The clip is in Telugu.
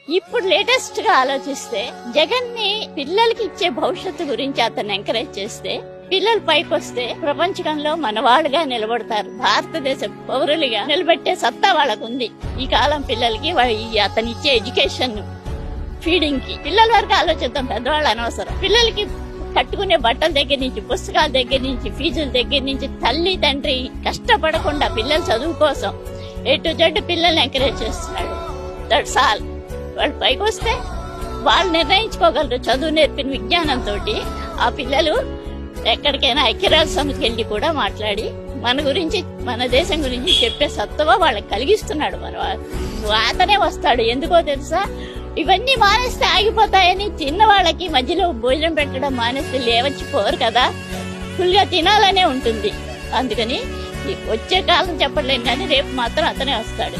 ఇప్పుడు లేటెస్ట్ గా ఆలోచిస్తే జగన్ ని పిల్లలకి ఇచ్చే భవిష్యత్తు గురించి అతను ఎంకరేజ్ చేస్తే పిల్లలు పైకి వస్తే ప్రపంచంలో మనవాళ్ళుగా నిలబడతారు. భారతదేశ పౌరులుగా నిలబెట్టే సత్తా వాళ్ళకు ఉంది. ఈ కాలం పిల్లలకి అతను ఇచ్చే ఎడ్యుకేషన్ ఫీడింగ్ కి పిల్లల వరకు ఆలోచిద్దాం, పెద్దవాళ్ళు అనవసరం. పిల్లలకి కట్టుకునే బట్టల దగ్గర నుంచి, పుస్తకాల దగ్గర నుంచి, ఫీజుల దగ్గర నుంచి తల్లి తండ్రి కష్టపడకుండా పిల్లల చదువు కోసం A to Z పిల్లల్ని ఎంకరేజ్ చేస్తున్నాడు. That's all. వాళ్ళు పైకి వస్తే వాళ్ళు నిర్ణయించుకోగలరు. చదువు నేర్పిన విజ్ఞానంతో ఆ పిల్లలు ఎక్కడికైనా ఐక్యరాజ్య సమితికి వెళ్ళి కూడా మాట్లాడి మన గురించి, మన దేశం గురించి చెప్పే సత్తువ వాళ్ళకి కలిగిస్తున్నాడు. అతనే వస్తాడు. ఎందుకో తెలుసా, ఇవన్నీ మానేస్తే ఆగిపోతాయని చిన్న వాళ్ళకి మధ్యలో భోజనం పెట్టడం మానేస్తే లేవచ్చిపోరు కదా, ఫుల్ గా తినాలనే ఉంటుంది. అందుకని వచ్చే కాలం చెప్పలేం కానీ రేపు మాత్రం అతనే వస్తాడు.